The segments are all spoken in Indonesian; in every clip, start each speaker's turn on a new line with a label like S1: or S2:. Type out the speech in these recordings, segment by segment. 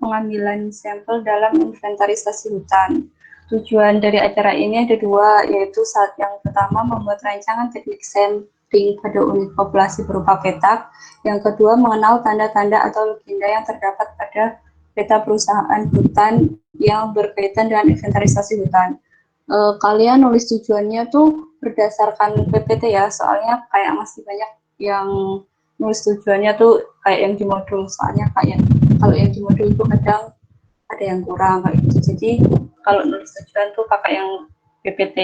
S1: pengambilan sampel dalam inventarisasi hutan. Tujuan dari acara ini ada dua, yaitu yang pertama membuat rancangan teknik sampling pada unit populasi berupa peta. Yang kedua mengenal tanda-tanda atau legenda yang terdapat pada peta perusahaan hutan yang berkaitan dengan inventarisasi hutan. Kalian nulis tujuannya tuh berdasarkan PPT ya, soalnya kayak masih banyak yang nulis tujuannya tuh kayak yang di modul, soalnya kayak kalau yang di modul itu kadang ada yang kurang kayak gitu. Jadi kalau nulis tujuan tuh pakai yang PPT.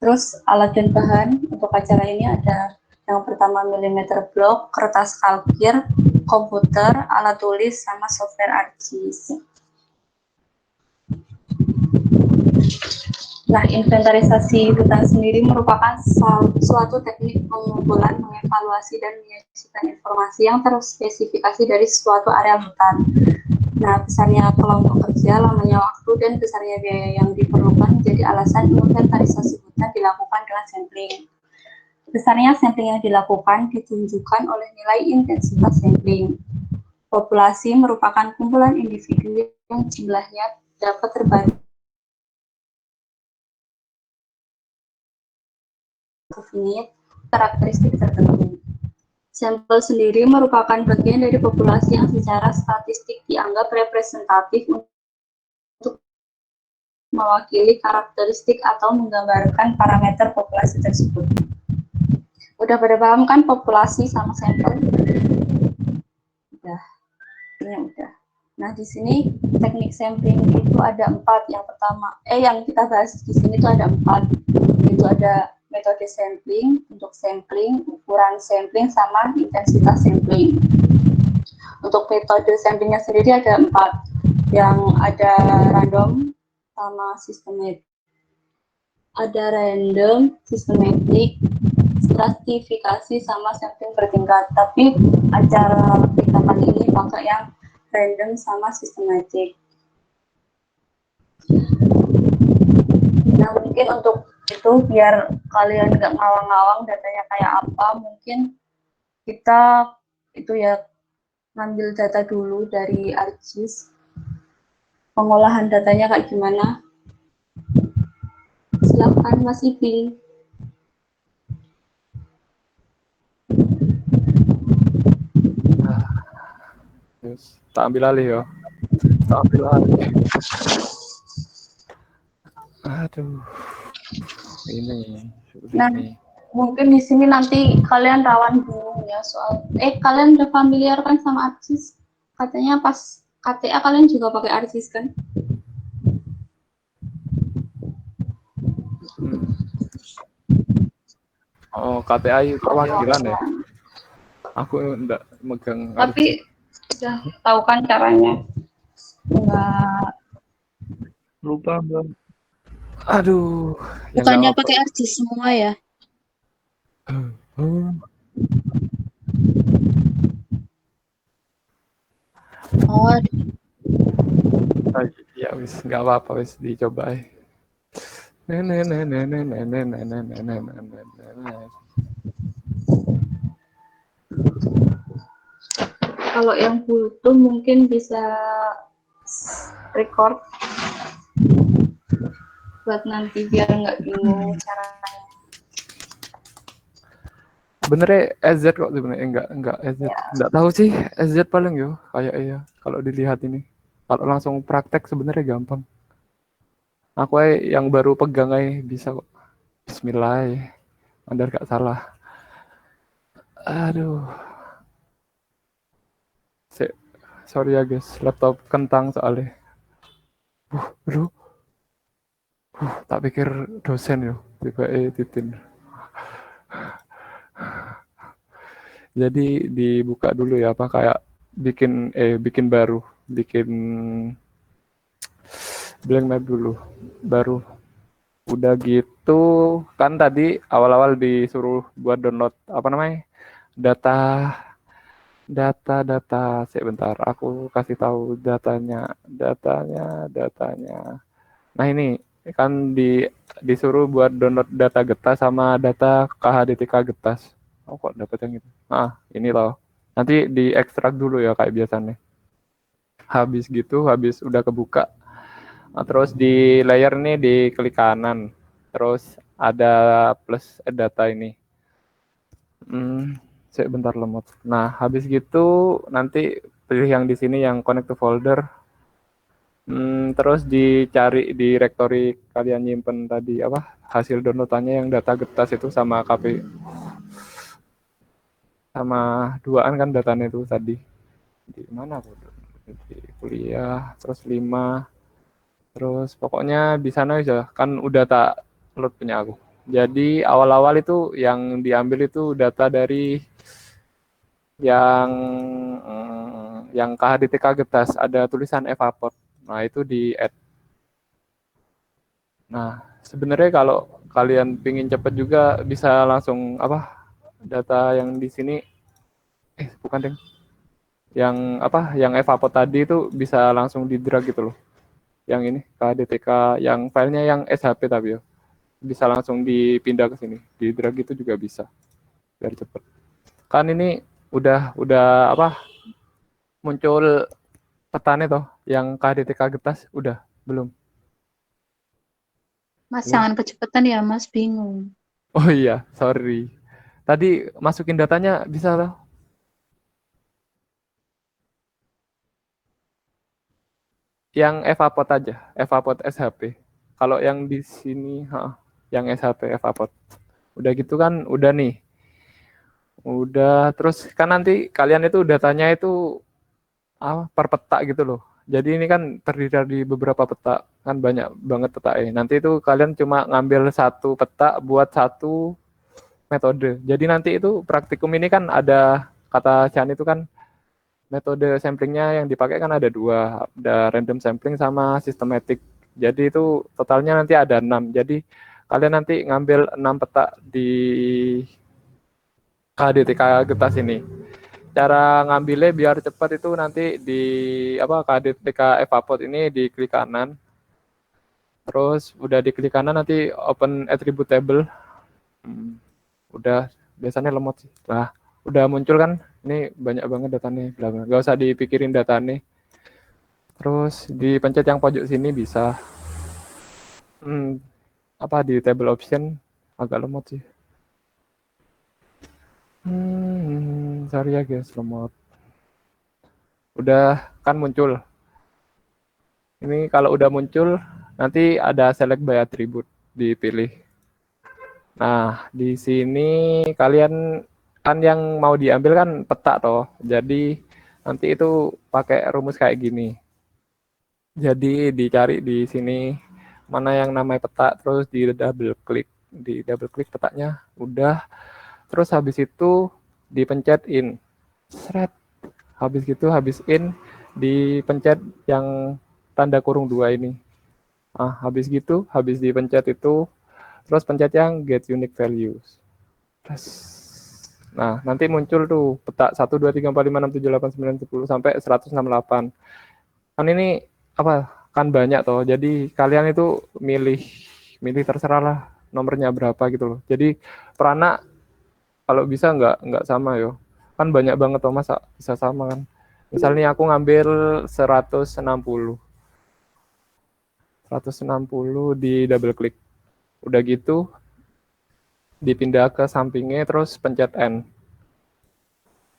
S1: Terus alat dan bahan untuk acara ini ada yang pertama milimeter block, kertas kalkir, komputer, alat tulis, sama software ArcGIS. Nah, inventarisasi hutan sendiri merupakan suatu teknik pengumpulan, mengevaluasi, dan menyajikan informasi yang terspesifikasi dari suatu area hutan. Nah, besarnya kelompok kerja, lamanya waktu, dan besarnya biaya yang diperlukan menjadi alasan inventarisasi hutan dilakukan dengan sampling. Besarnya sampling yang dilakukan ditunjukkan oleh nilai intensitas sampling. Populasi merupakan kumpulan individu yang jumlahnya dapat terbagi definite karakteristik tertentu. Sampel sendiri merupakan bagian dari populasi yang secara statistik dianggap representatif untuk mewakili karakteristik atau menggambarkan parameter populasi tersebut. Udah pada paham kan populasi sama sampel? Udah. Nah, di sini teknik sampling itu ada 4. Yang pertama, yang kita bahas di sini itu ada 4. Itu ada metode sampling, untuk sampling, ukuran sampling, sama intensitas sampling. Untuk metode samplingnya sendiri ada 4. Yang ada random sama systematic. Ada random, systematic, stratifikasi, sama sampling bertingkat. Tapi acara kita kali ini pakai yang random sama systematic. Nah, mungkin untuk itu biar kalian nggak ngawang-ngawang datanya kayak apa, mungkin kita itu ya ngambil data dulu dari ArcGIS. Pengolahan datanya kayak gimana? Silakan Mas Ipi.
S2: Tak ambil alih ya. Tak ambil alih. Aduh. Ini.
S1: Nah, mungkin di sini nanti kalian rawan bingung ya soal kalian udah familiar kan sama ArcGIS? Katanya pas KTA kalian juga pakai ArcGIS kan?
S2: Oh, KTI perwakilan ya. Aku enggak megang.
S1: Tapi udah tahu kan caranya? Enggak.
S2: Lupa belum. Aduh.
S3: Bukannya pakai ArcGIS semua ya? Oh.
S2: Ya wis, nggak apa-apa, wis dicoba.
S1: Kalau yang butuh mungkin bisa record buat nanti biar nggak bingung caranya.
S2: Benernya SZ kok sebenarnya enggak SZ. Ya. Enggak tahu sih SZ paling yo kayak iya kalau dilihat ini. Kalau langsung praktek sebenarnya gampang. Aku yang baru pegang bisa kok. Bismillah. Andar gak salah. Aduh. Sorry ya guys, laptop kentang soalnya. Aduh. Tak pikir dosen yo, tiba titin. Jadi dibuka dulu ya, apa kayak bikin baru, bikin blank map dulu, baru. Udah gitu kan tadi awal-awal disuruh buat download apa namanya data. Sebentar, aku kasih tahu datanya. Nah ini kan disuruh buat download data Getas sama data KHDTK Getas. Oh kok dapet yang itu? Ini loh. Nanti diekstrak dulu ya kayak biasanya. Habis gitu, habis udah kebuka, nah, terus di layer ini diklik kanan. Terus ada plus data ini. Sebentar lemot. Nah, habis gitu nanti pilih yang di sini yang connect to folder. Terus dicari di directory kalian nyimpen tadi apa hasil downloadannya yang data getas itu sama KP sama duaan kan datanya itu tadi di mana aku di kuliah terus 5 terus pokoknya di sana aja kan udah tak load punya aku. Jadi awal-awal itu yang diambil itu data dari yang yang KHDTK getas ada tulisan evapor. Nah, itu di add. Nah, sebenarnya kalau kalian pingin cepet juga bisa langsung apa data yang di sini bukan deh yang apa yang evapor tadi itu bisa langsung di drag gitu loh. Yang ini KDTK yang filenya yang SHP tapi ya bisa langsung dipindah ke sini di drag itu juga bisa biar cepet. Kan ini udah apa muncul petanya toh yang KDTK getas udah belum?
S3: Mas
S2: Belum.
S3: jangan kecepatan ya, Mas bingung.
S2: Oh iya, sorry. Tadi masukin datanya bisa loh. Yang evapot aja, evapot SHP. Kalau yang di sini, yang SHP evapot. Udah gitu kan, udah nih. Udah, terus kan nanti kalian itu datanya itu per peta gitu loh. Jadi ini kan terdiri dari beberapa peta, kan banyak banget peta ya. Nanti itu kalian cuma ngambil satu peta buat satu metode. Jadi nanti itu praktikum ini kan ada kata Chan itu kan metode samplingnya yang dipakai kan ada dua, ada random sampling sama systematic. Jadi itu totalnya nanti ada 6. Jadi kalian nanti ngambil 6 peta di KDTK Getas ini. Cara ngambilnya biar cepat itu nanti di apa KDTK Evapot ini diklik kanan. Terus udah diklik kanan nanti open attribute table. Udah biasanya lemot sih. Nah, udah muncul kan? Ini banyak banget datanya. Gak usah dipikirin datanya. Terus dipencet yang pojok sini bisa. Apa di table option agak lemot sih. Sorry ya guys, lemot. Udah kan muncul. Ini kalau udah muncul, nanti ada select by attribute dipilih. Nah, di sini kalian kan yang mau diambil kan peta toh. Jadi nanti itu pakai rumus kayak gini. Jadi dicari di sini mana yang namanya peta, terus di double klik petanya, udah. Terus habis itu dipencet in, seret. Habis gitu habis in dipencet yang tanda kurung 2 ini. Nah, habis gitu habis dipencet itu terus pencet yang get unique values. Terus, nah nanti muncul tuh peta 1 2 3 4 5 6 7 8 9 10 sampai 168. Kan ini apa kan banyak toh. Jadi kalian itu milih terserah lah nomornya berapa gitu loh. Jadi peranak kalau bisa nggak sama yo. Kan banyak banget toh masa bisa sama kan. Misalnya aku ngambil 160 di double klik. Udah gitu dipindah ke sampingnya terus pencet N.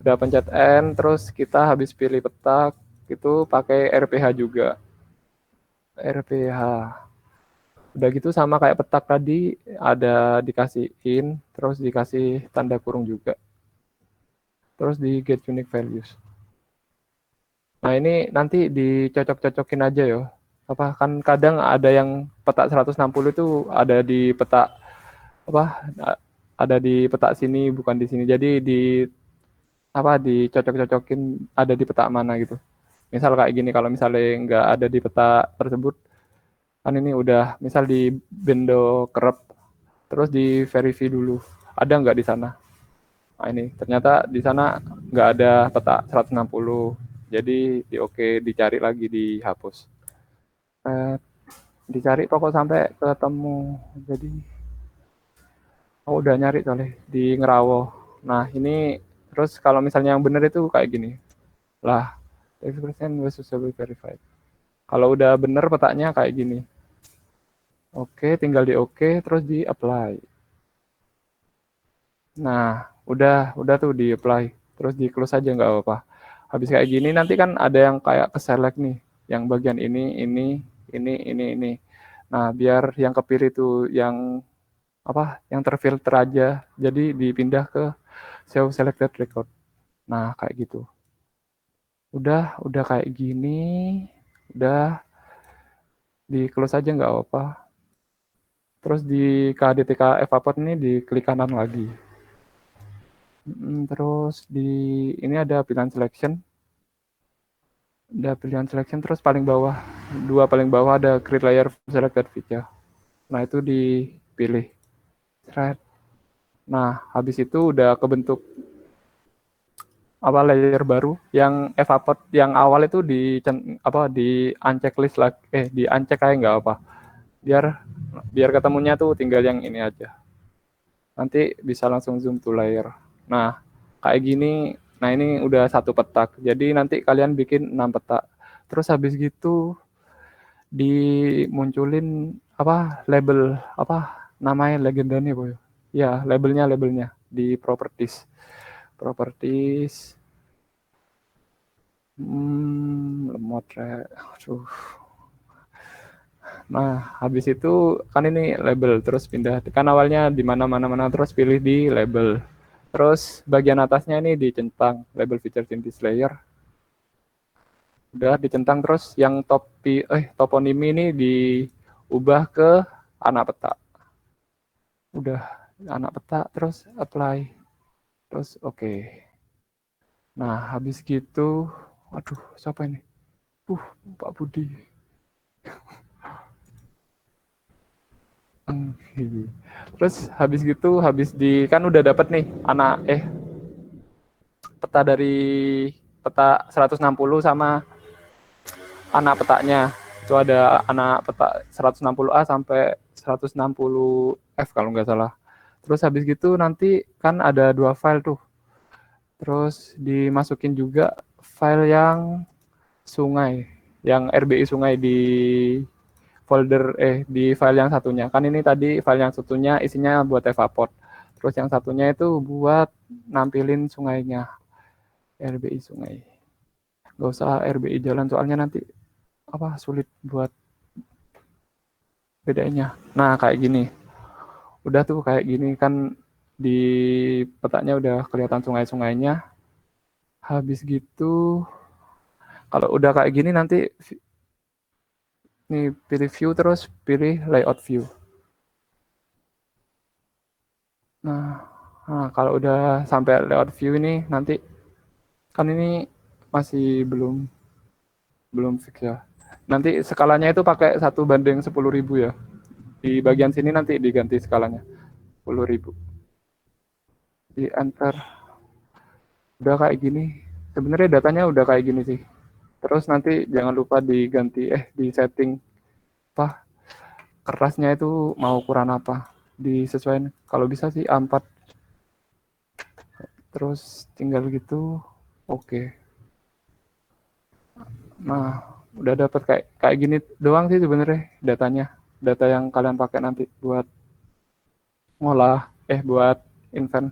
S2: Udah pencet N terus kita habis pilih peta itu pakai RPH juga. RPH. Udah gitu sama kayak petak tadi ada dikasih in terus dikasih tanda kurung juga. Terus di get unique values. Nah, ini nanti dicocok-cocokin aja ya. Apa kan kadang ada yang peta 160 itu ada di peta apa ada di peta sini bukan di sini. Jadi di apa dicocok-cocokin ada di peta mana gitu. Misal kayak gini kalau misalnya nggak ada di peta tersebut kan ini udah misal di bendo kerep terus di verify dulu ada nggak di sana. Nah, ini ternyata di sana nggak ada peta 160. Jadi di oke dicari lagi dihapus. Dicari pokok sampai ketemu. Jadi udah nyari soalnya di Ngerawo. Nah, ini Terus kalau misalnya yang benar itu kayak gini. Lah, expression was successfully verified. Kalau udah benar petanya kayak gini. Oke, tinggal di oke, terus di apply. Nah, udah tuh di apply. Terus di close aja nggak apa-apa. Habis kayak gini nanti kan ada yang kayak ke select nih. Yang bagian ini. Nah, biar yang kepilih tuh yang yang terfilter aja. Jadi dipindah ke show selected record. Nah, kayak gitu. Udah kayak gini. Udah di close aja nggak apa-apa. Terus di KDTK evapor ini di klik kanan lagi. Terus di ini ada pilihan selection. Ada pilihan selection terus paling bawah, paling bawah ada create layer selected feature. Nah, itu dipilih. Nah, habis itu udah kebentuk layer baru yang evapor yang awal itu di unchecklist lagi, di uncheck kayak nggak apa. Biar ketemunya tuh tinggal yang ini aja. Nanti bisa langsung zoom to layer. Nah, kayak gini. Nah, ini udah satu petak. Jadi nanti kalian bikin 6 petak. Terus habis gitu dimunculin label namanya legendanya boy. Ya, labelnya di properties. Lemot ya. Aduh. Nah, habis itu kan ini label terus pindah kan awalnya di mana terus pilih di label. Terus bagian atasnya ini dicentang label feature in this layer. Udah dicentang terus yang toponimi ini diubah ke anak peta. Udah anak peta terus apply. Terus oke. Nah, habis gitu aduh, siapa ini? Pak Budi. Terus habis gitu kan udah dapat nih peta dari peta 160 sama anak petanya. Itu ada anak peta 160A sampai 160F kalau nggak salah. Terus habis gitu nanti kan ada 2 file tuh. Terus dimasukin juga file yang sungai, yang RBI sungai di folder di file yang satunya. Kan ini tadi file yang satunya isinya buat evapor. Terus yang satunya itu buat nampilin sungainya. RBI sungai. Gak usah RBI jalan soalnya nanti sulit buat bedanya. Nah, kayak gini. Udah tuh kayak gini kan di petanya udah kelihatan sungai-sungainya. Habis gitu kalau udah kayak gini nanti nih pilih view terus pilih layout view. Nah, kalau udah sampai layout view ini nanti kan ini masih belum fix ya. Nanti skalanya itu pakai 1:10.000 ya. Di bagian sini nanti diganti skalanya 10.000. Di enter. Udah kayak gini. Sebenarnya datanya udah kayak gini sih. Terus nanti jangan lupa diganti di setting kerasnya itu mau ukuran apa. Disesuaikan. Kalau bisa sih A4. Terus tinggal gitu. Oke. Nah, udah dapat kayak gini doang sih sebenarnya datanya. Data yang kalian pakai nanti buat ngolah buat invent.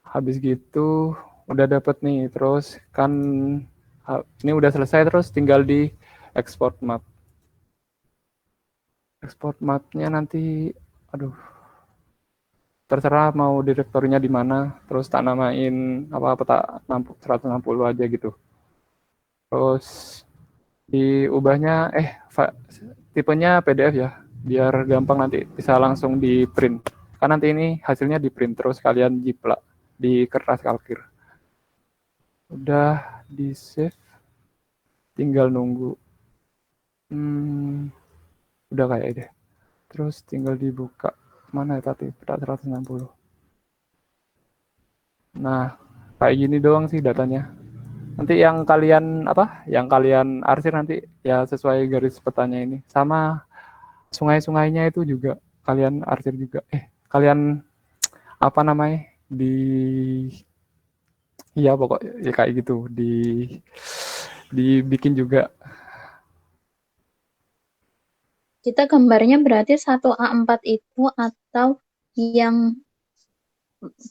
S2: Habis gitu udah dapat nih, terus kan ini udah selesai, terus tinggal di export map. Export mapnya nanti terserah mau direktorinya di mana, terus tak namain peta 160 aja gitu. Terus diubahnya tipenya PDF ya, biar gampang nanti bisa langsung di print. Kan nanti ini hasilnya di print terus kalian jiplak di kertas kalkir. Udah di save, tinggal nunggu. Udah kayak deh. Terus tinggal dibuka. Mana ya tadi? Peta 160. Nah, kayak gini doang sih datanya. Nanti yang kalian arsir nanti ya sesuai garis petanya ini. Sama sungai-sungainya itu juga kalian arsir juga. Kalian di Iya pokok ya kayak gitu dibikin juga.
S3: Kita gambarnya berarti 1A4 itu atau yang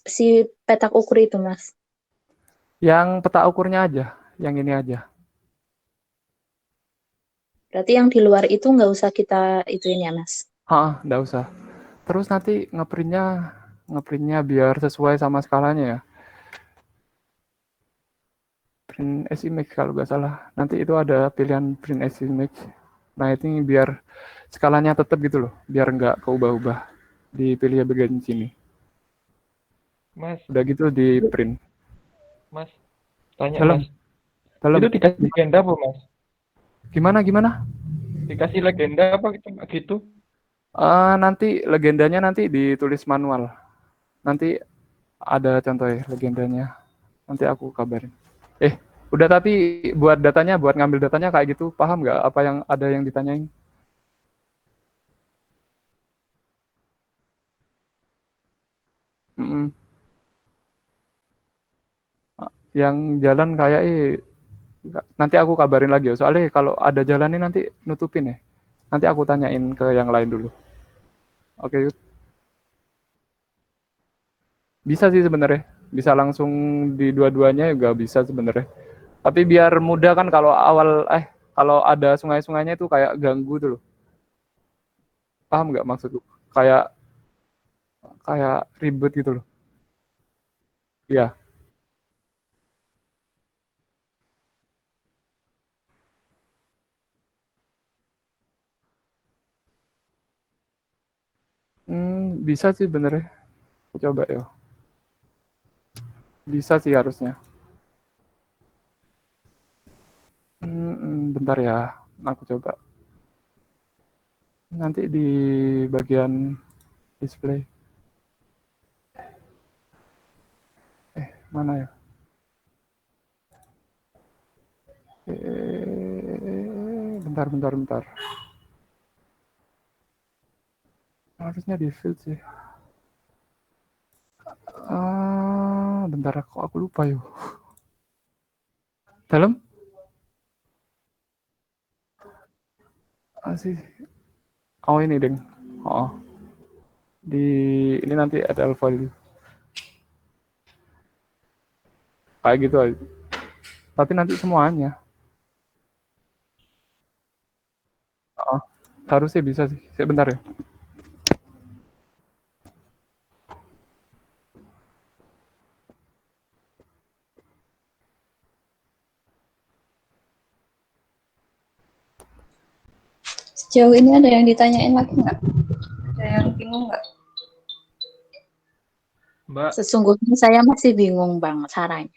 S3: si petak ukur itu, Mas?
S2: Yang peta ukurnya aja, yang ini aja.
S3: Berarti yang di luar itu nggak usah kita ituin ya, Mas?
S2: Nggak usah. Terus nanti ngeprintnya biar sesuai sama skalanya ya. Print as image kalau nggak salah. Nanti itu ada pilihan print as image. Nah ini biar skalanya tetap gitu loh, biar nggak keubah-ubah. Dipilih bagian sini.
S4: Mas,
S2: Udah gitu di print.
S4: Mas, tanya
S2: Dalam,
S4: Mas.
S2: dalam.
S4: Itu dikasih legenda apa Mas?
S2: Gimana?
S4: Dikasih legenda apa gitu? Gitu?
S2: Nanti legendanya nanti ditulis manual. Nanti ada contohnya legendanya. Nanti aku kabarin. Udah tapi buat datanya, buat ngambil datanya kayak gitu, paham nggak apa yang ada yang ditanyain? Mm-mm. Yang jalan kayak nanti aku kabarin lagi ya. Soalnya kalau ada jalan ini nanti nutupin ya. Nanti aku tanyain ke yang lain dulu. Oke, Yud. Bisa sih sebenarnya. Bisa langsung di dua-duanya juga bisa sebenarnya. Tapi biar mudah kan kalau ada sungai-sungainya itu kayak ganggu tuh loh. Paham nggak maksudku? Kayak kayak ribet gitu loh. Iya. Bisa sih bener ya. Coba ya. Bisa sih harusnya. Bentar ya. Aku coba. Nanti di bagian display. Mana ya? Bentar. Harusnya di field sih. Bentar kok aku lupa yuk. Dalam? Sih. Oh ini deng. Oh. Ini nanti ada value. Kayak gitu aja. Tapi nanti semuanya. Oh. Harusnya bisa sih. Sebentar ya.
S1: Sejauh ini ada yang ditanyain lagi nggak? Ada yang bingung nggak?
S4: Mbak,
S3: Sesungguhnya saya masih bingung banget caranya.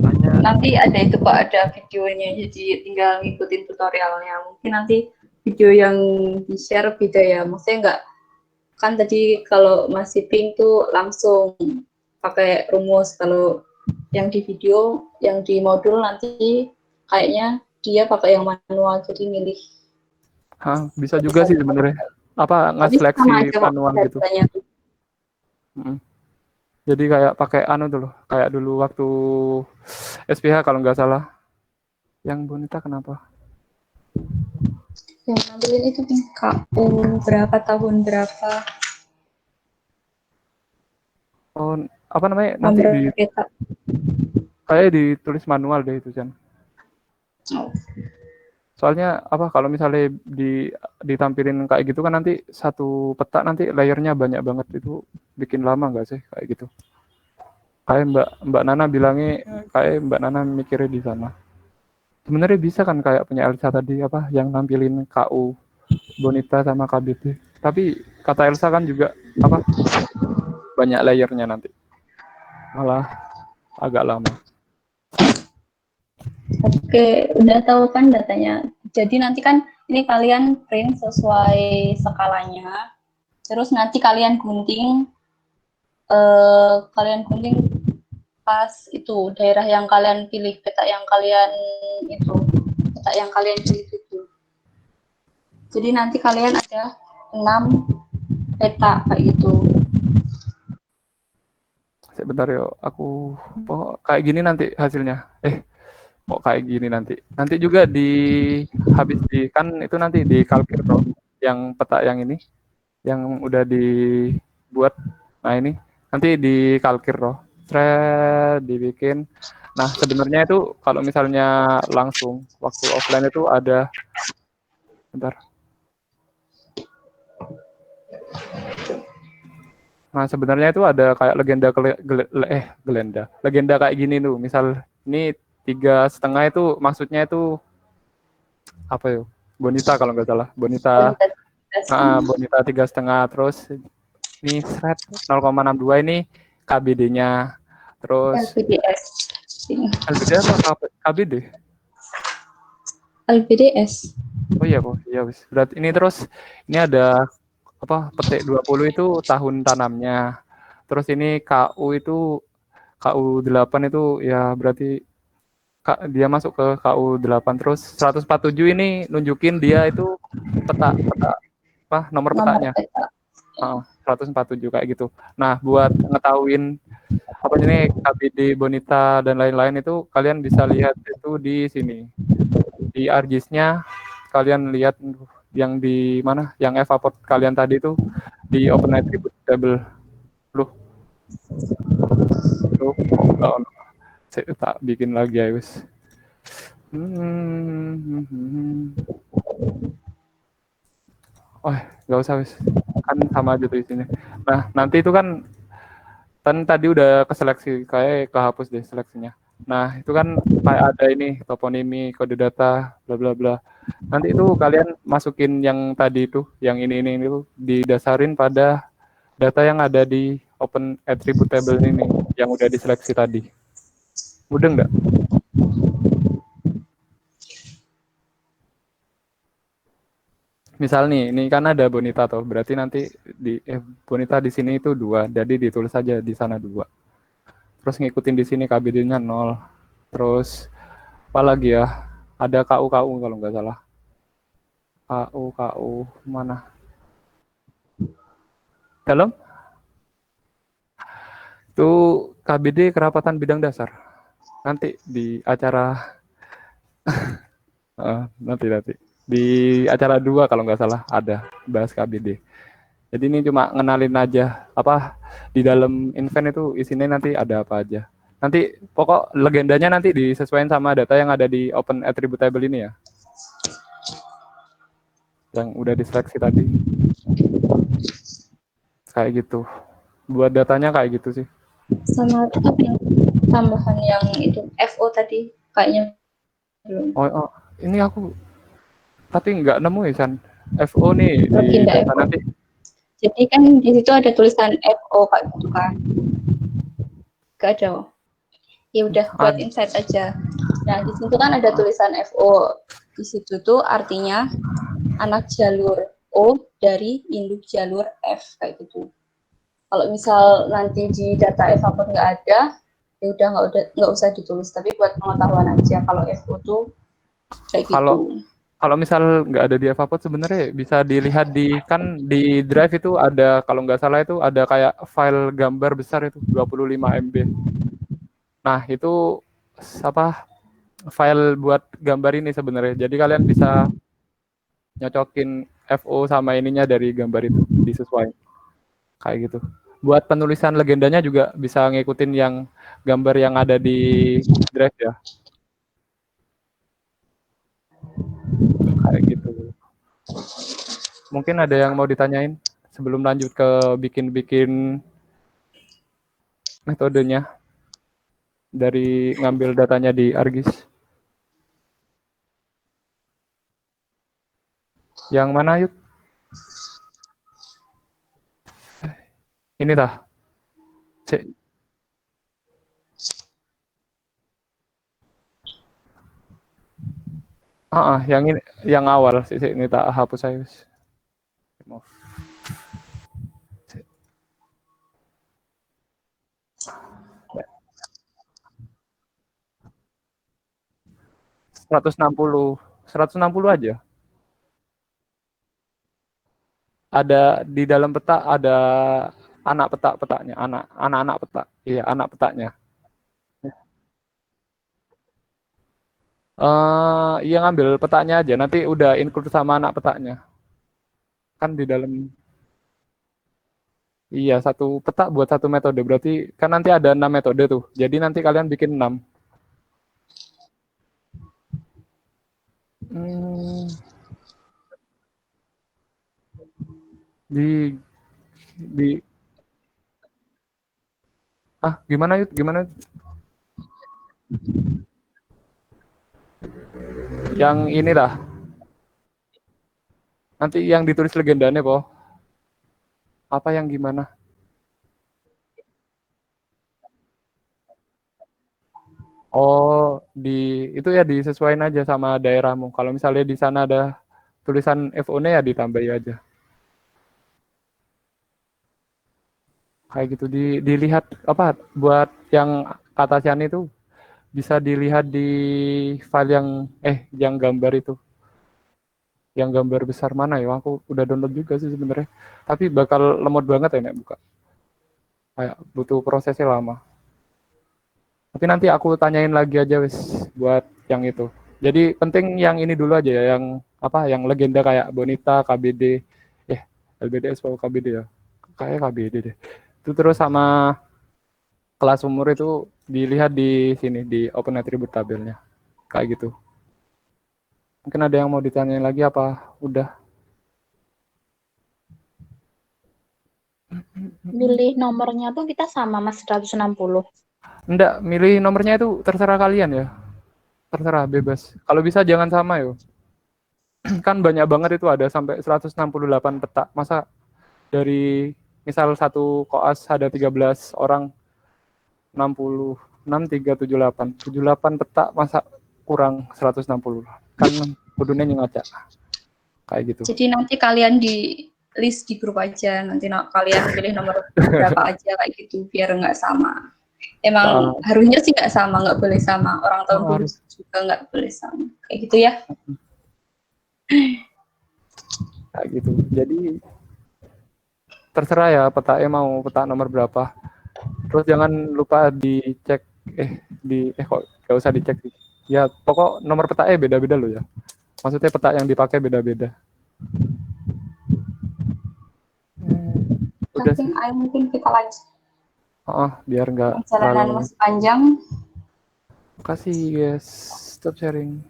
S4: tanya.
S1: Nanti ada itu Pak, ada videonya, jadi tinggal ngikutin tutorialnya. Mungkin nanti video yang di-share beda ya, maksudnya nggak, kan tadi kalau masih pink tuh langsung pakai rumus, kalau yang di video, yang di modul nanti kayaknya dia pakai yang manual, jadi milih.
S2: Bisa juga sih sebenarnya. Apa
S1: Tapi
S2: nge-seleksi
S1: sama aja kok
S2: manual gitu.
S1: datanya.
S2: Jadi kayak pakai tuh loh. Kayak dulu waktu SPH kalau nggak salah. Yang Bonita kenapa?
S1: Yang ngambilin itu KU berapa tahun berapa.
S2: Oh, apa namanya? Nanti
S1: Nomor
S2: di
S1: peta.
S2: kayak ditulis manual deh itu kan.
S1: Oh.
S2: Soalnya apa kalau misalnya ditampilin kayak gitu kan nanti satu peta nanti layernya banyak banget, itu bikin lama nggak sih kayak gitu? Kayak Mbak Nana bilangnya, kayak Mbak Nana mikirnya di sana. Sebenarnya bisa kan kayak punya Elsa tadi apa yang nampilin KU Bonita sama KBT. Tapi kata Elsa kan juga apa banyak layernya nanti. Malah agak lama.
S1: Oke, udah tahu kan datanya. Jadi nanti kan ini kalian print sesuai skalanya. Terus nanti kalian gunting pas itu daerah yang kalian pilih, peta yang kalian pilih itu. Jadi nanti kalian ada 6 peta kayak gitu.
S2: Sebentar yo, aku kayak gini nanti hasilnya. Kok kayak gini nanti. Nanti juga habis kan itu nanti dikalkir toh. Yang peta yang ini, yang udah dibuat. Nah ini nanti dikalkir toh. Dibikin. Nah sebenarnya itu kalau misalnya langsung waktu offline itu ada, bentar. Nah sebenarnya itu ada kayak legenda kayak gini tuh. Misal ini 3,5 itu maksudnya itu apa ya? Bonita kalau nggak salah. Bonita, bonita 3,5. Terus ini 0,62 ini KBD-nya. Terus
S1: LPDS.
S2: LBD apa KBD?
S1: LPDS.
S2: Oh iya kok, iya wis. Berarti ini terus ini ada apa? Petik 20 itu tahun tanamnya. Terus ini KU 8 itu ya berarti dia masuk ke KU 8. Terus 147 ini nunjukin dia itu peta nomor
S1: Nomor
S2: petanya.
S1: peta.
S2: 147 kayak gitu. Nah, buat ngetahuin apa ini KBD Bonita dan lain-lain itu kalian bisa lihat itu di sini. Di ArcGIS-nya kalian lihat yang di mana? Yang evaport kalian tadi itu di Open Attribute Table. Loh, kok enggak ono? Saya tak bikin lagi ya, wis. Oh, nggak usah wis. Kan sama aja tuh isinya. Nah, nanti itu kan tadi udah keseleksi, kayak kehapus deh seleksinya. Nah, itu kan kayak ada ini toponimi, kode data, bla bla bla. Nanti itu kalian masukin yang tadi itu, yang ini itu didasarin pada data yang ada di Open Attribute Table ini yang udah diseleksi tadi. Mudah nggak? Misal nih, ini kan ada Bonita tuh, berarti nanti Bonita di sini itu 2, jadi ditulis saja di sana 2. Terus ngikutin di sini KBD-nya 0. Terus apa lagi ya? Ada KU kalau nggak salah. KU mana? Dalam? Itu KBD kerapatan bidang dasar. Nanti di acara nanti di acara 2 kalau nggak salah ada bahas KBD. Jadi ini cuma ngenalin aja apa di dalam event itu isinya nanti ada apa aja. Nanti pokok legendanya nanti disesuaikan sama data yang ada di Open Attribute Table ini ya. Yang udah diseleksi tadi. Kayak gitu. Buat datanya kayak gitu sih.
S1: Sama yang tambahan yang itu FO tadi kayaknya belum.
S2: Oh, ini aku tapi nggak nemu ya San. FO nih di data
S1: FO.
S2: nanti.
S1: Jadi kan di situ ada tulisan FO kayak gitu kan. Gak ada. Ya udah buat insight aja. Nah, di situ kan ada tulisan FO. Di situ tuh artinya anak jalur O dari induk jalur F kayak gitu. Kalau misal nanti di data evapor nggak ada, ya udah nggak usah ditulis. Tapi buat pengetahuan aja kalau FO tuh kayak gitu.
S2: Kalau misal nggak ada di evapor sebenarnya bisa dilihat di drive itu ada, kalau nggak salah itu ada kayak file gambar besar itu 25 MB. Nah itu apa file buat gambar ini sebenarnya. Jadi kalian bisa nyocokin FO sama ininya dari gambar itu disesuaikan kayak gitu. Buat penulisan legendanya juga bisa ngikutin yang gambar yang ada di drive ya. Kayak gitu. Mungkin ada yang mau ditanyain sebelum lanjut ke bikin metodenya dari ngambil datanya di ArcGIS. Yang mana yuk? Ini tah. Yang ini yang awal sih ini tak hapus saya. Maaf. 160 aja. Ada di dalam peta ada anak petanya, anak peta. Iya, anak petanya. Iya ngambil petanya aja, nanti udah include sama anak petanya. Kan di dalam, iya satu peta buat satu metode, berarti kan nanti ada 6 metode tuh. Jadi nanti kalian bikin 6. Hmm, di gimana yuk? Gimana? Yang ini dah. Nanti yang ditulis legendanya, po. Apa yang gimana? Oh, itu ya disesuaikan aja sama daerahmu. Kalau misalnya di sana ada tulisan FO-nya ya ditambahin aja. Kayak gitu dilihat apa buat yang kata Sian itu bisa dilihat di file yang gambar itu. Yang gambar besar mana ya? Aku udah download juga sih sebenarnya. Tapi bakal lemot banget ya nek buka. Kayak butuh prosesnya lama. Tapi nanti aku tanyain lagi aja wis buat yang itu. Jadi penting yang ini dulu aja ya, yang apa? Yang legenda kayak Bonita, KBD, LBDS atau KBD ya. Kayak KBD deh. Itu terus sama kelas umur itu dilihat di sini di open attribute tabelnya. Kayak gitu. Mungkin ada yang mau ditanyain lagi apa udah?
S3: Milih nomornya tuh kita sama Mas 160.
S2: Enggak, milih nomornya itu terserah kalian ya. Terserah, bebas. Kalau bisa jangan sama yo. Kan banyak banget itu ada sampai 168 peta. Masa dari misal satu koas ada 13 orang 66 378 78 peta masa kurang 160 kan kudunya ngaca kayak gitu.
S1: Jadi nanti kalian di list di grup aja, nanti kalian pilih nomor berapa aja kayak gitu biar nggak sama. Emang harusnya sih nggak sama, nggak boleh sama. Orang tahun dulu juga nggak boleh sama. Kayak gitu ya.
S2: Kayak gitu. Jadi terserah ya petanya mau peta nomor berapa. Terus jangan lupa dicek kok gak usah dicek sih. Ya pokok nomor peta beda-beda loh ya. Maksudnya peta yang dipakai beda-beda. Udah sih.
S1: Ayo mungkin kita lanjut.
S2: Biar nggak
S1: perjalanan masih panjang.
S2: Kasih guys, stop sharing.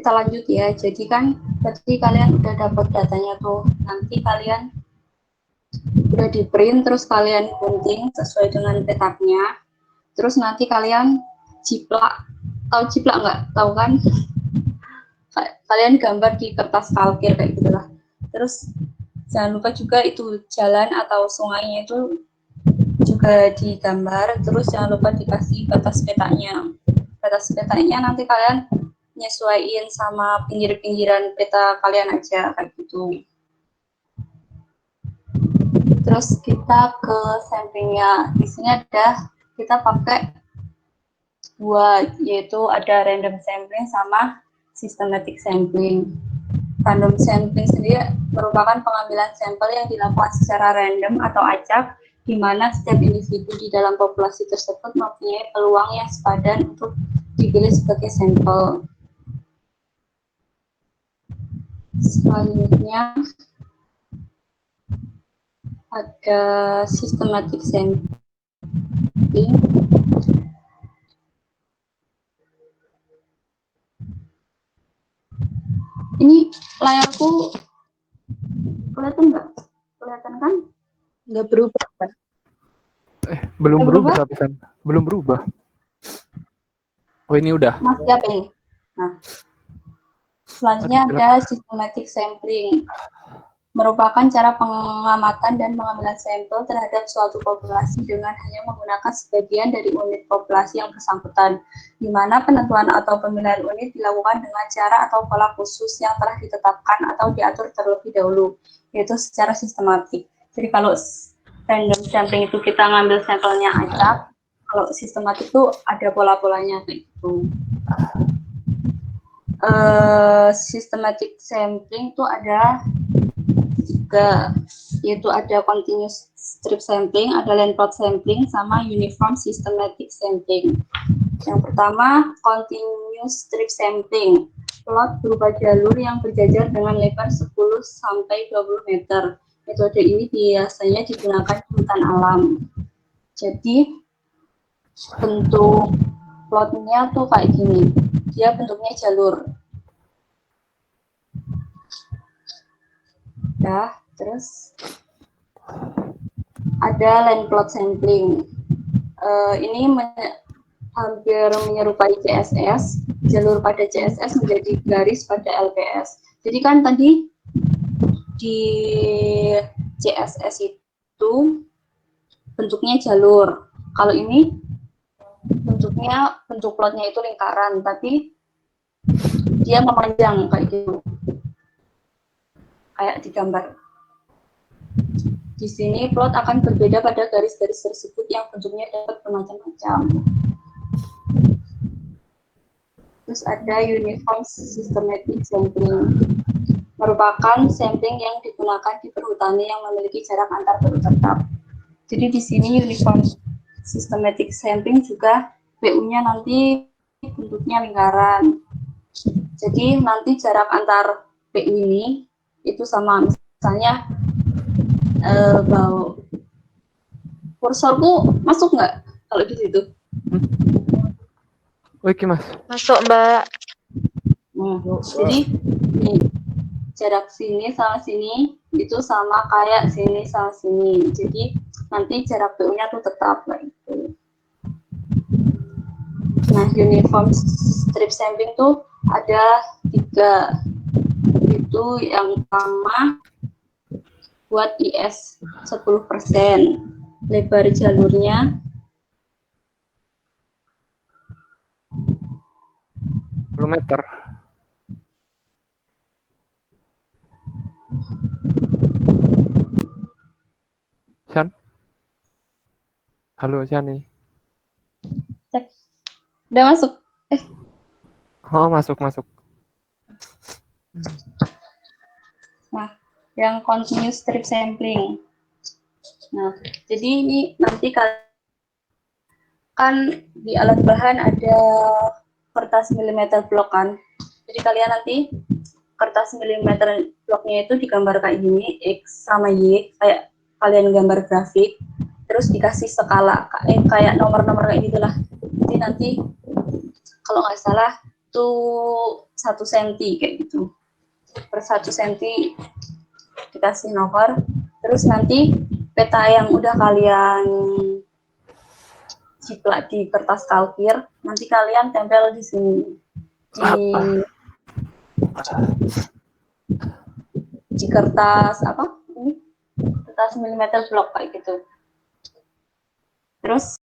S1: Kita lanjut ya. Jadi kan berarti kalian udah dapat datanya tuh. Nanti kalian udah di print, terus kalian gunting sesuai dengan petaknya. Terus nanti kalian jiplak. Tahu jiplak nggak? Tahu kan? Kalian gambar di kertas kalkir kayak gitulah. Terus jangan lupa juga itu jalan atau sungainya itu juga digambar. Terus jangan lupa dikasih batas petanya. Batas petanya nanti kalian nyesuaiin sama pinggir-pinggiran peta kalian aja kayak gitu. Terus kita ke samplingnya. Di sini kita pakai dua, yaitu ada random sampling sama systematic sampling. Random sampling sendiri merupakan pengambilan sampel yang dilakukan secara random atau acak, di mana setiap individu di dalam populasi tersebut mempunyai peluang yang sepadan untuk dipilih sebagai sampel. Selanjutnya ada systematic sampling. Ini layarku kelihatan nggak? Kelihatan kan?
S3: Nggak berubah kan?
S2: Belum berubah tapi kan belum berubah. Oh ini udah.
S1: Masih apa ini? Nah, selanjutnya ada systematic sampling. merupakan cara pengamatan dan pengambilan sampel terhadap suatu populasi dengan hanya menggunakan sebagian dari unit populasi yang bersangkutan, di mana penentuan atau pemilihan unit dilakukan dengan cara atau pola khusus yang telah ditetapkan atau diatur terlebih dahulu, yaitu secara sistematik. Jadi kalau random sampling itu kita ngambil sampelnya acak, kalau sistematik itu ada pola-polanya kayak gitu. Systematic sampling itu ada juga, yaitu ada continuous strip sampling, ada line plot sampling, sama uniform systematic sampling. Yang pertama, continuous strip sampling. Plot berupa jalur yang berjajar dengan lebar 10 sampai 20 meter. Metode ini biasanya digunakan di hutan alam. Jadi, bentuk plotnya tuh kayak gini. Dia bentuknya jalur. Nah, terus ada line plot sampling. Ini hampir menyerupai CSS. Jalur pada CSS menjadi garis pada LPS. Jadi kan tadi di CSS itu bentuknya jalur. Kalau ini bentuk plotnya itu lingkaran, tapi dia memanjang kayak gitu. Kayak di gambar. Di sini plot akan berbeda pada garis-garis tersebut yang bentuknya dapat bermacam-macam. Terus ada uniform systematic sampling. Merupakan sampling yang digunakan di perhutani yang memiliki jarak antar peluru tetap. Jadi di sini uniform systematic sampling juga PU-nya nanti bentuknya lingkaran. Jadi nanti jarak antar PU ini itu sama, misalnya kursorku masuk nggak kalau di situ?
S2: Oke mas.
S3: Masuk, Mbak.
S1: Jadi nih, jarak sini sama sini itu sama kayak sini sama sini. Jadi nanti jarak PU-nya tuh tetap kayak gitu. Nah, uniform strip sampling tuh ada 3. Itu yang pertama buat IS 10%. Lebar jalurnya
S2: 10 meter. Chan? Halo Chani.
S1: udah masuk.
S2: Oh masuk.
S1: Nah, yang continuous strip sampling. Nah, jadi ini nanti kan di alat bahan ada kertas milimeter blok kan. Jadi kalian nanti kertas milimeter bloknya itu digambar kayak gini, X sama Y, kayak kalian gambar grafik, terus dikasih skala, kayak nomor-nomor kayak gitulah. Jadi nanti kalau nggak salah tuh 1 cm kayak gitu. Per 1 cm dikasih nomor, terus nanti peta yang udah kalian jiplak di kertas kalkir, nanti kalian tempel di sini di kertas apa ini, kertas milimeter blok kayak gitu. Terus